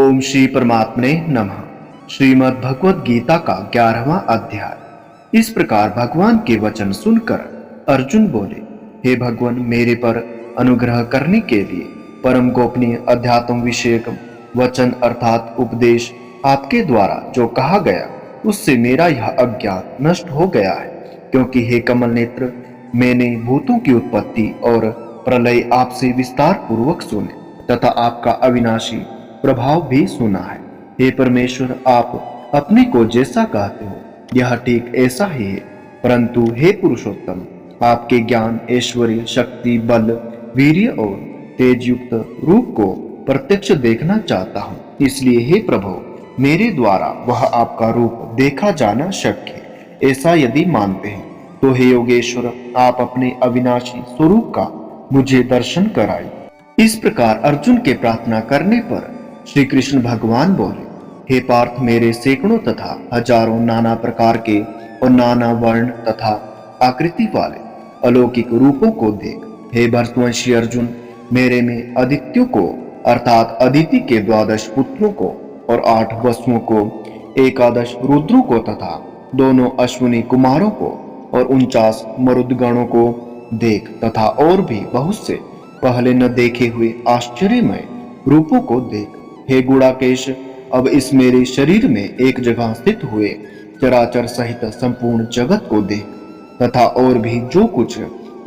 ओम श्री परमात्मने नमः। श्रीमद् भगवद गीता का 11वां अध्याय। इस प्रकार भगवान के वचन सुनकर अर्जुन बोले, हे भगवान, मेरे पर अनुग्रह करने के लिए परम गोपनीय अध्यात्म विषयक वचन अर्थात उपदेश आपके द्वारा जो कहा गया उससे मेरा यह अज्ञान नष्ट हो गया है। क्योंकि हे कमल नेत्र, मैंने भूतों की उत्पत्ति और प्रलय आपसे विस्तार पूर्वक सुने तथा आपका अविनाशी प्रभाव भी सुना है। हे परमेश्वर, आप अपने को जैसा कहते हो यह ठीक ऐसा ही है, परंतु हे पुरुषोत्तम, आपके ज्ञान, ऐश्वर्य, शक्ति, बल, वीर्य और तेज युक्त रूप को प्रत्यक्ष देखना चाहता हूँ। इसलिए हे प्रभु, मेरे द्वारा वह आपका रूप देखा जाना शक्य है। ऐसा यदि मानते हैं तो हे योगेश्वर, आप अपने अविनाशी स्वरूप का मुझे दर्शन कराइए। इस प्रकार अर्जुन के प्रार्थना करने पर श्री कृष्ण भगवान बोले, हे पार्थ, मेरे सैकड़ों तथा हजारों नाना प्रकार के और नाना वर्ण तथा आकृति वाले अलौकिक रूपों को देख। हे भरतवंशी अर्जुन, मेरे में आदित्यों को अर्थात अदिति के 12 पुत्रों को और 8 वसुओं को, 11 रुद्रों को तथा दोनों अश्विनी कुमारों को और 49 मरुदगणों को देख तथा और भी बहुत से पहले न देखे हुए आश्चर्यमय रूपों को देख। हे गुणाकेश, अब इस मेरे शरीर में एक जगह स्थित हुए चराचर सहित संपूर्ण जगत को देख तथा और भी जो कुछ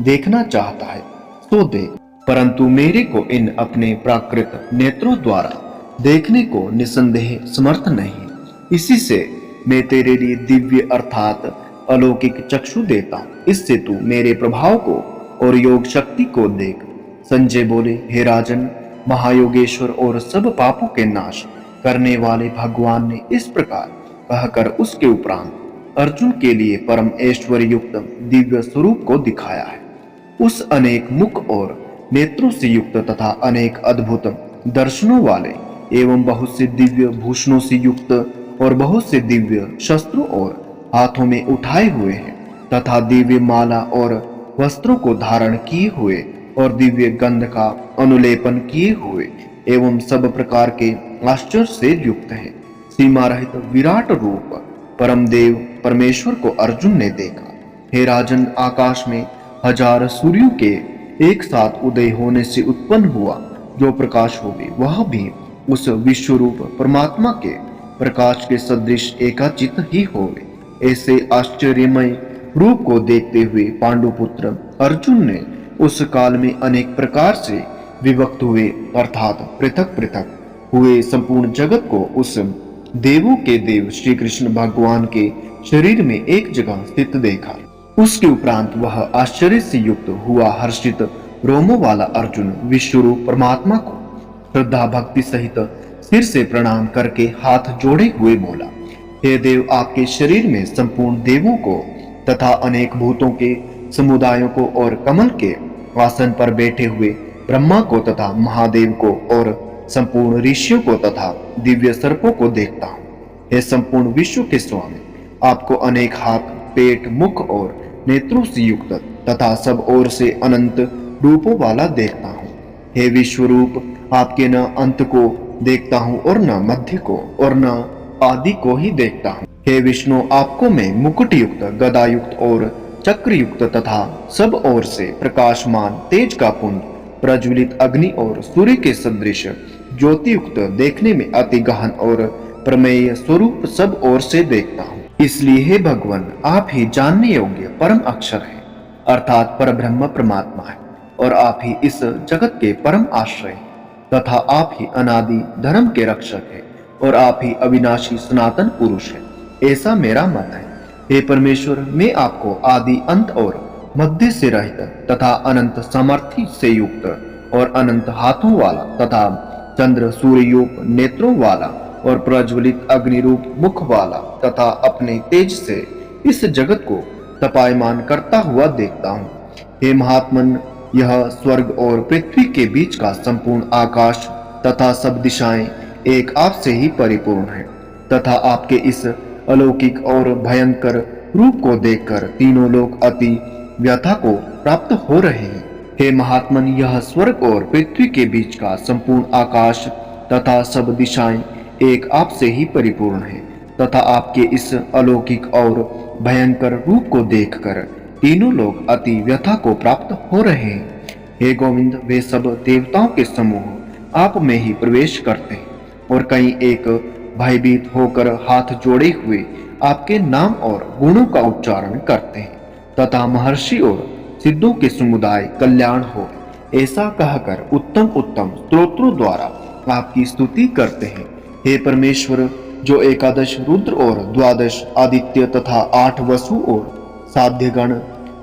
देखना चाहता है सो देख, परंतु मेरे को इन अपने प्राकृत नेत्रों द्वारा देखने को निसंदेह समर्थ नहीं। इसी से मैं तेरे लिए दिव्य अर्थात अलौकिक चक्षु देता हूँ। इससे तू मेरे प्रभाव को और योग शक्ति को देख। संजय बोले, हे राजन, महायोगेश्वर और सब पापों के नाश करने वाले भगवान ने इस प्रकार कहकर उसके उपरांत अर्जुन के लिए परम ऐश्वर्य युक्त दिव्य स्वरूप को दिखाया है। उस अनेक मुख और नेत्रों से युक्त तथा अनेक अद्भुत दर्शनों वाले एवं बहुत से दिव्य भूषणों से युक्त और बहुत से दिव्य शस्त्रों और हाथों में उठाए हुए हैं तथा दिव्य माला और वस्त्रों को धारण किए हुए और दिव्य गंध का अनुलेपन किए हुए एवं सब प्रकार के आश्चर्य से युक्त है। सीमा रहित विराट रूप परम देव परमेश्वर को अर्जुन ने देखा। हे राजन, आकाश में 1000 सूर्यों के एक साथ उदय होने से उत्पन्न हुआ जो प्रकाश होवे, वह भी उस विश्व रूप परमात्मा के प्रकाश के सदृश एकाचित ही होवे। ऐसे आश्चर्यमय रूप को देखते हुए पांडुपुत्र अर्जुन ने उस काल में अनेक प्रकार से विभक्त हुए अर्थात पृथक पृथक हुए संपूर्ण जगत को उस देवों के देव श्री कृष्ण भगवान के शरीर में एक जगह स्थित देखा। उसके उपरांत वह आश्चर्य से युक्त हुआ हर्षित रोमों वाला अर्जुन विश्वरूप परमात्मा को श्रद्धा भक्ति सहित सिर से प्रणाम करके हाथ जोड़े हुए बोला, हे देव, आपके शरीर में संपूर्ण देवों को तथा अनेक भूतों के समुदायों को और कमल के आसन पर बैठे हुए ब्रह्मा को तथा महादेव को और संपूर्ण ऋषियों को तथा दिव्य सर्पों को देखता हूँ। हे संपूर्ण विश्व के स्वामी, आपको अनेक हाथ, पेट, मुख और नेत्रों से युक्त तथा सब ओर से अनंत रूपों वाला देखता हूँ। हे विश्व रूप, आपके न अंत को देखता हूँ और न मध्य को और न आदि को ही देखता हूँ। हे विष्णु, आपको मैं मुकुट युक्त, गदा युक्त और चक्र युक्त तथा सब ओर से प्रकाशमान तेज का पुंज, प्रज्वलित अग्नि और सूर्य के सदृश ज्योति युक्त, देखने में अति गहन और प्रमेय स्वरूप सब ओर से देखता हूँ। इसलिए हे भगवान, आप ही जानने योग्य परम अक्षर है अर्थात परब्रह्म परमात्मा है और आप ही इस जगत के परम आश्रय तथा आप ही अनादि धर्म के रक्षक है और आप ही अविनाशी सनातन पुरुष है, ऐसा मेरा मत है। हे परमेश्वर, मैं आपको आदि अंत और मध्य से रहित तथा अनंत सामर्थ्य से युक्त और अनंत हाथों वाला तथा चंद्र सूर्य रूप नेत्रों वाला और प्रज्वलित अग्नि रूप मुख वाला तथा अपने तेज से इस जगत को तपायमान करता हुआ देखता हूँ। हे महात्मन, यह स्वर्ग और पृथ्वी के बीच का संपूर्ण आकाश तथा सब दिशाएं एक आप से ही परिपूर्ण है तथा आपके इस अलौकिक और भयंकर रूप को देखकर तीनों लोग अति व्यथा को प्राप्त हो रहे हैं। हे महात्मन, यह स्वर्ग और पृथ्वी के बीच का संपूर्ण आकाश तथा सब दिशाएं एक आप से ही परिपूर्ण हैं, तथा आपके इस अलौकिक और भयंकर रूप को देखकर तीनों लोग अति व्यथा को प्राप्त हो रहे हैं। हे गोविंद, वे सब देवताओं के समूह आप में ही प्रवेश करते हैं और कई एक भयभीत होकर हाथ जोड़े हुए आपके नाम और गुणों का उच्चारण करते हैं, तथा महर्षि और सिद्धों के समुदाय कल्याण हो ऐसा कहकर उत्तम उत्तम स्तोत्रों द्वारा आपकी स्तुति करते हैं। हे परमेश्वर, जो एकादश रुद्र और द्वादश आदित्य तथा 8 वसु और साध्यगण,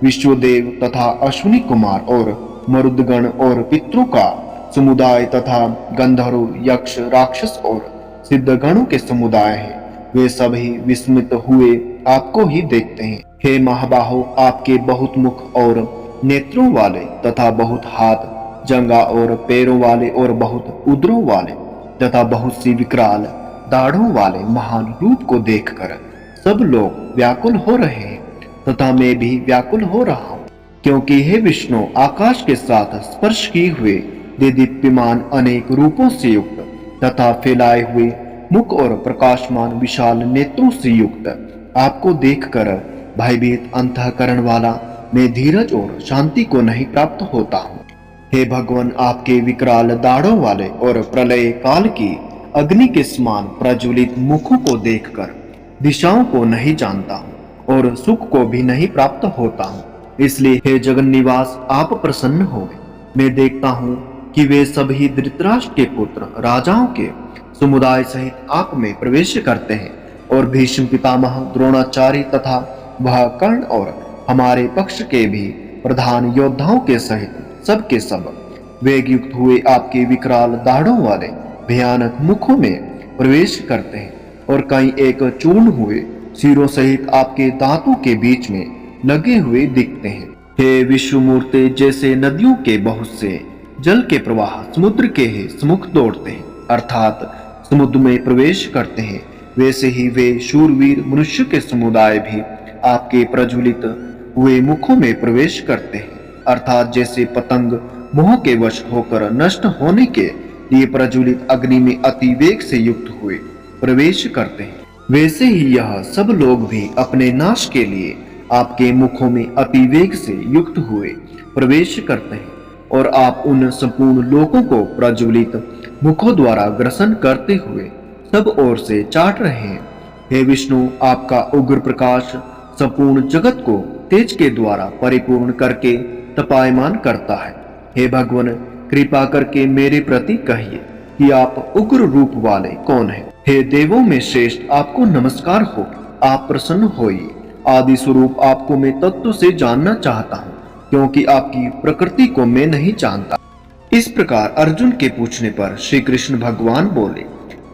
विश्वदेव तथा अश्विनी कुमार और मरुदगण और पितरों का समुदाय तथा गंधर्व, यक्ष, राक्षस और सिद्धगणों के समुदाय हैं, वे सभी विस्मित हुए आपको ही देखते हैं। हे महाबाहो, आपके बहुत मुख और नेत्रों वाले तथा बहुत हाथ, जंगा और पैरों वाले और बहुत उदरों वाले तथा बहुत सी विकराल दाढ़ों वाले महान रूप को देखकर सब लोग व्याकुल हो रहे हैं, तथा मैं भी व्याकुल हो रहा हूँ, क्योंकि हे विष्णु, आकाश के साथ स्पर्श किए हुए दीप्यमान अनेक रूपों से युक्त तथा फैलाए हुए मुख और प्रकाशमान विशाल नेत्रों से युक्त आपको देखकर भयभीत अंतःकरण वाला मैं धीरज और शांति को नहीं प्राप्त होता हूँ। हे भगवान, आपके विकराल दाढ़ों वाले और प्रलय काल की अग्नि के समान प्रज्वलित मुखों को देखकर दिशाओं को नहीं जानता हूँ और सुख को भी नहीं प्राप्त होता हूँ। इसलिए हे जगन्निवास, आप प्रसन्न हो। मैं देखता हूँ कि वे सभी धृतराष्ट्र के पुत्र राजाओं के समुदाय सहित आप में प्रवेश करते हैं और भीष्म पितामह, द्रोणाचार्य तथा वह कर्ण और हमारे पक्ष के भी प्रधान योद्धाओं के सहित सब के सब वेग युक्त हुए आपके विकराल दाढ़ों वाले भयानक मुखों में प्रवेश करते हैं और कई एक चूर्ण हुए सिरों सहित आपके दांतों के बीच में लगे हुए दिखते हैं। हे विश्वमूर्ते, जैसे नदियों के बहुत से जल के प्रवाह समुद्र के ही सम्मुख दौड़ते हैं, अर्थात समुद्र में प्रवेश करते हैं, वैसे ही वे शूरवीर मनुष्य के समुदाय भी आपके प्रज्वलित हुए मुखों में प्रवेश करते हैं, अर्थात जैसे पतंग मोह के वश होकर नष्ट होने के लिए प्रज्वलित अग्नि में अति वेग से युक्त हुए प्रवेश करते हैं, वैसे ही यह सब लोग भी अपने नाश के लिए आपके मुखों में अति वेग से युक्त हुए प्रवेश करते हैं और आप उन संपूर्ण लोगों को प्रज्वलित मुखों द्वारा ग्रसन करते हुए सब ओर से चाट रहे हैं। हे विष्णु, आपका उग्र प्रकाश संपूर्ण जगत को तेज के द्वारा परिपूर्ण करके तपायमान करता है। हे भगवान, कृपा करके मेरे प्रति कहिए कि आप उग्र रूप वाले कौन हैं। हे देवों में श्रेष्ठ, आपको नमस्कार हो, आप प्रसन्न होइए। आदि स्वरूप आपको मैं तत्व से जानना चाहता हूँ, क्योंकि आपकी प्रकृति को मैं नहीं जानता। इस प्रकार अर्जुन के पूछने पर श्री कृष्ण भगवान बोले,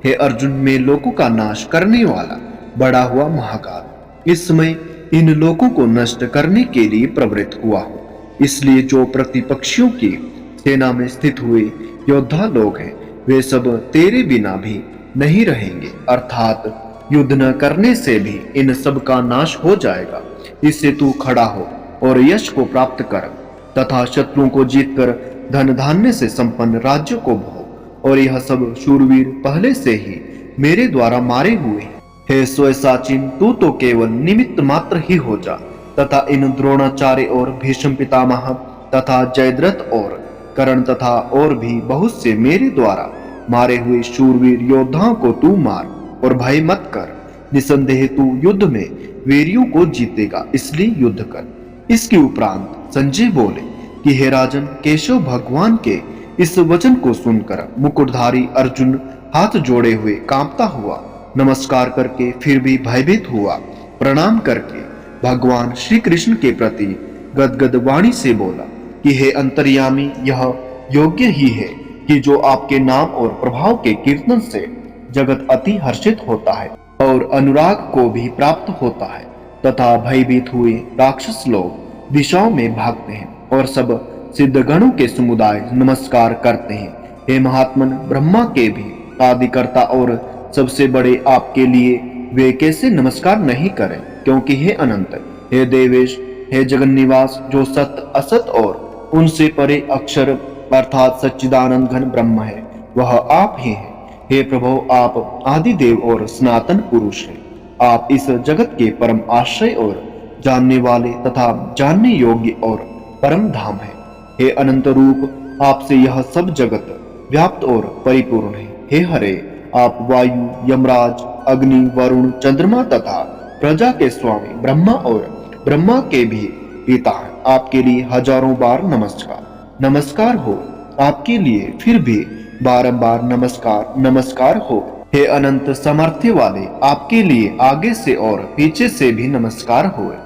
हे अर्जुन, मैं लोगों का नाश करने वाला बड़ा हुआ महाकाल इस समय इन लोगों को नष्ट करने के लिए प्रवृत्त हुआ हूँ। इसलिए जो प्रतिपक्षियों की सेना में स्थित हुए योद्धा लोग हैं, वे सब तेरे बिना भी नहीं रहेंगे, अर्थात युद्ध न करने से भी इन सब का नाश हो जाएगा। इससे तू खड़ा हो और यश को प्राप्त कर तथा शत्रुओं को जीतकर धन धान्य से संपन्न राज्य को भोग। और यह सब शूरवीर पहले से ही मेरे द्वारा मारे हुए हैं। हे स्वयसाचिन, तू तो केवल निमित्त मात्र ही हो जा तथा इन द्रोणाचार्य और भीष्म पितामह तथा जयद्रथ और कर्ण तथा और भी बहुत से मेरे द्वारा मारे हुए शूरवीर योद्धाओं को तू मार और भय मत कर। निसंदेह तू युद्ध में वीरियों को जीतेगा, इसलिए युद्ध कर। इसके उपरांत संजय बोले कि हे राजन, केशव भगवान के इस वचन को सुनकर मुकुटधारी अर्जुन हाथ जोड़े हुए कांपता हुआ नमस्कार करके फिर भी भयभीत हुआ प्रणाम करके भगवान श्री कृष्ण के प्रति गदगद वाणी से बोला कि हे अंतर्यामी, यह योग्य ही है कि जो आपके नाम और प्रभाव के कीर्तन से जगत अति हर्षित होता है और अनुराग को भी प्राप्त होता है, तथा भयभीत हुए राक्षस लोग दिशाओं में भागते हैं और सब सिद्धगणों के समुदाय नमस्कार करते हैं। हे महात्मन, ब्रह्मा के भी आदिकर्ता और सबसे बड़े आपके लिए वे कैसे नमस्कार नहीं करें, क्योंकि हे अनंत, हे देवेश, हे जगन्निवास, जो सत असत और उनसे परे अक्षर अर्थात सच्चिदानंद घन ब्रह्म है, वह आप ही हैं। हे प्रभु, आप आदिदेव और सनातन पुरुष हैं। आप इस जगत के परम आश्रय और जानने वाले तथा जानने योग्य और परम धाम है। हे अनंत रूप, आपसे यह सब जगत व्याप्त और परिपूर्ण है। हे हरे, आप वायु, यमराज, अग्नि, वरुण, चंद्रमा तथा प्रजा के स्वामी ब्रह्मा और ब्रह्मा के भी पिता हैं। आपके लिए हजारों बार नमस्कार नमस्कार हो। आपके लिए फिर भी बारंबार नमस्कार नमस्कार हो। हे अनंत सामर्थ्य वाले, आपके लिए आगे से और पीछे से भी नमस्कार होए।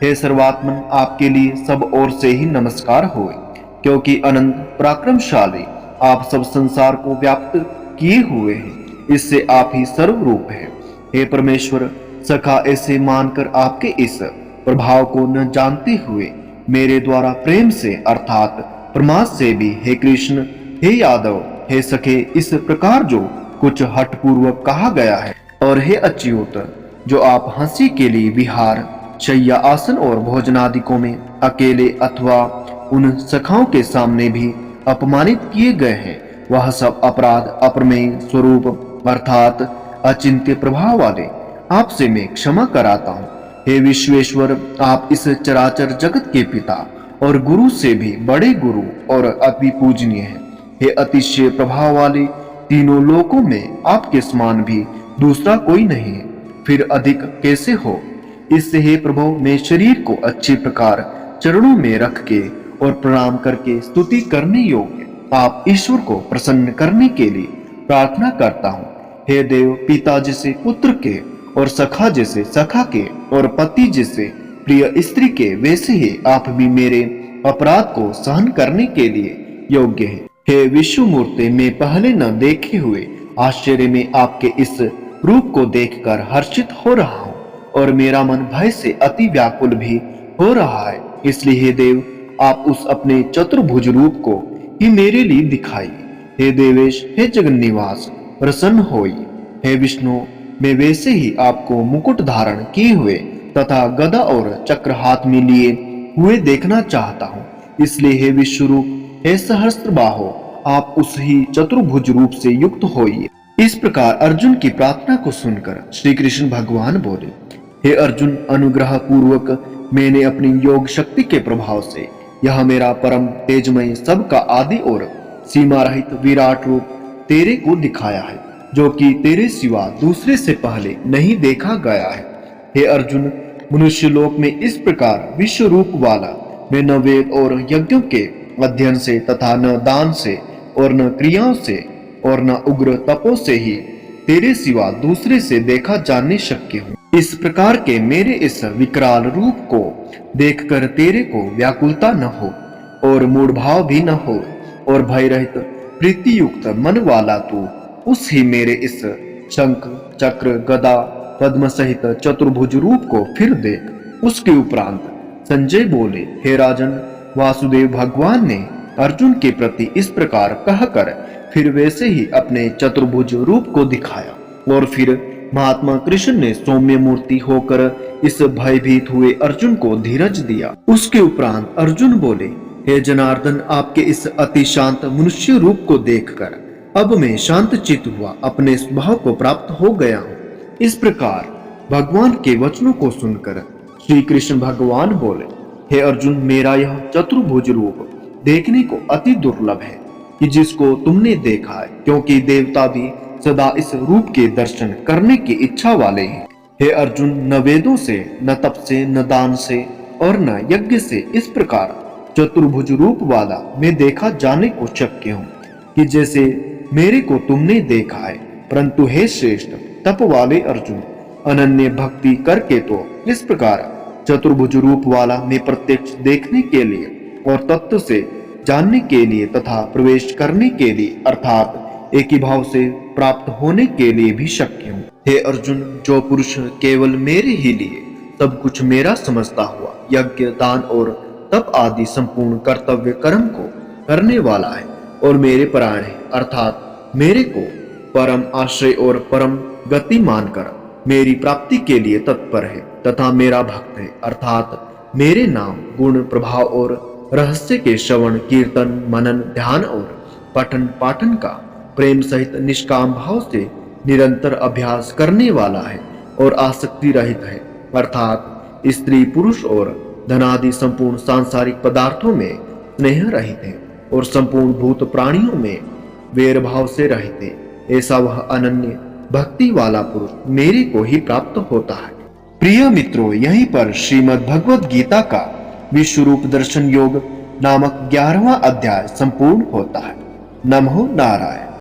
हे सर्वात्मन, आपके लिए सब ओर से ही नमस्कार होए, क्योंकि अनंत पराक्रमशाली आप सब संसार को व्याप्त किए हुए हैं। इससे आप ही सर्वरूप हैं। हे परमेश्वर, सखा ऐसे मानकर आपके इस प्रभाव को न जानते हुए मेरे द्वारा प्रेम से अर्थात प्रमाद से भी हे कृष्ण, हे यादव, हे सखे, इस प्रकार जो कुछ हठपूर्वक कहा गया है, और हे अच्युत, जो आप हंसी के लिए विहार, शय्या, आसन और भोजनादिकों में अकेले अथवा उन सखाओं के सामने भी अपमानित किए गए हैं, वह सब अपराध अप्रमेय स्वरूप अर्थात अचिंत्य प्रभाव वाले आपसे मैं क्षमा कराता हूँ। हे विश्वेश्वर, आप इस चराचर जगत के पिता और गुरु से भी बड़े गुरु और अति पूजनीय हैं। हे अतिशय प्रभाव वाले, तीनों लोकों में आपके समान भी दूसरा कोई नहीं है, फिर अधिक कैसे हो। इससे हे प्रभु, मैं शरीर को अच्छी प्रकार चरणों में रख के और प्रणाम करके स्तुति करने योग्य आप ईश्वर को प्रसन्न करने के लिए प्रार्थना करता हूँ। हे देव, पिता जैसे पुत्र के और सखा जैसे सखा के और पति जैसे प्रिय स्त्री के, वैसे ही आप भी मेरे अपराध को सहन करने के लिए योग्य हैं। हे विश्वमूर्ति, मैं पहले न देखे हुए आश्चर्य में आपके इस रूप को देखकर हर्षित हो रहा हूँ और मेरा मन भय से अति व्याकुल भी हो रहा है। इसलिए हे देव, आप उस अपने चतुर्भुज रूप को ही मेरे लिए दिखाइए। हे देवेश, हे जगन्निवास, प्रसन्न होइए। हे विष्णु, मैं वैसे ही आपको मुकुट धारण किए हुए तथा गदा और चक्र हाथ में लिए हुए देखना चाहता हूँ। इसलिए हे विश्वरूप, हे सहस्त्रबाहो, आप उस ही चतुर्भुज रूप से युक्त होइए। इस प्रकार अर्जुन की प्रार्थना को सुनकर श्री कृष्ण भगवान बोले, हे अर्जुन, अनुग्रह पूर्वक मैंने अपनी योग शक्ति के प्रभाव से यह मेरा परम तेजमय सबका आदि और सीमा रहित विराट रूप तेरे को दिखाया है, जो कि तेरे सिवा दूसरे से पहले नहीं देखा गया है। हे अर्जुन, मनुष्य लोक में इस प्रकार विश्व रूप वाला मैं न वेद और यज्ञों के अध्ययन से तथा न दान से और न क्रियाओं से और न उग्र तपों से ही तेरे सिवा दूसरे से देखा जानने शक्य हूँ। इस प्रकार के मेरे इस विकराल रूप को देखकर तेरे को व्याकुलता न हो और मूढ़ भाव भी न हो और भय रहित प्रीति युक्त मन वाला तू उस ही मेरे इस शंख, चक्र, गदा, पद्म सहित चतुर्भुज रूप को फिर देख। उसके उपरांत संजय बोले, हे राजन, वासुदेव भगवान ने अर्जुन के प्रति इस प्रकार कहकर फिर वैसे ही अपने चतुर्भुज रूप को दिखाया और फिर महात्मा कृष्ण ने सौम्य मूर्ति होकर इस भयभीत हुए अर्जुन को धीरज दिया। उसके उपरांत अर्जुन बोले, हे जनार्दन, आपके इस अति शांत मनुष्य रूप को देखकर अब मैं शांत चित्त हुआ अपने स्वभाव को प्राप्त हो गया हूँ। इस प्रकार भगवान के वचनों को सुनकर श्री कृष्ण भगवान बोले, हे अर्जुन, मेरा यह चतुर्भुज रूप देखने को अति दुर्लभ है कि जिसको तुमने देखा है, क्योंकि देवता भी सदा इस रूप के दर्शन करने की इच्छा वाले हैं। हे अर्जुन, न वेदों से, न तप से, न दान से और न यज्ञ से इस प्रकार चतुर्भुज रूप वाला मैं देखा जाने को शक्य हूँ कि जैसे मेरे को तुमने देखा है। परंतु हे श्रेष्ठ तप वाले अर्जुन, अनन्य भक्ति करके तो इस प्रकार चतुर्भुज रूप वाला मैं प्रत्यक्ष देखने के लिए और तत्व से जानने के लिए तथा प्रवेश करने के लिए अर्थात एक ही भाव से प्राप्त होने के लिए भी शक्य हूँ। हे अर्जुन, जो पुरुष केवल मेरे ही लिए सब कुछ मेरा समझता हुआ यज्ञ, दान और तप आदि संपूर्ण कर्तव्य कर्म को करने वाला है और मेरे परायण है अर्थात मेरे को परम आश्रय और परम गति मानकर मेरी प्राप्ति के लिए तत्पर है तथा मेरा भक्त है अर्थात मेरे नाम, गुण, प्रभाव और रहस्य के श्रवण, कीर्तन, मनन, ध्यान और पठन पाठन का प्रेम सहित निष्काम भाव से निरंतर अभ्यास करने वाला है और आसक्ति रहित है, अर्थात स्त्री पुरुष और धनादि संपूर्ण सांसारिक पदार्थों में स्नेह रहित है और संपूर्ण भूत प्राणियों में वैर भाव से रहित है। ऐसा वह अनन्य भक्ति वाला पुरुष मेरे को ही प्राप्त होता है। प्रिय मित्रों, यहीं पर श्रीमद् भगवद गीता का विश्व रूप दर्शन योग नामक 11वां अध्याय संपूर्ण होता है। नमो नारायण।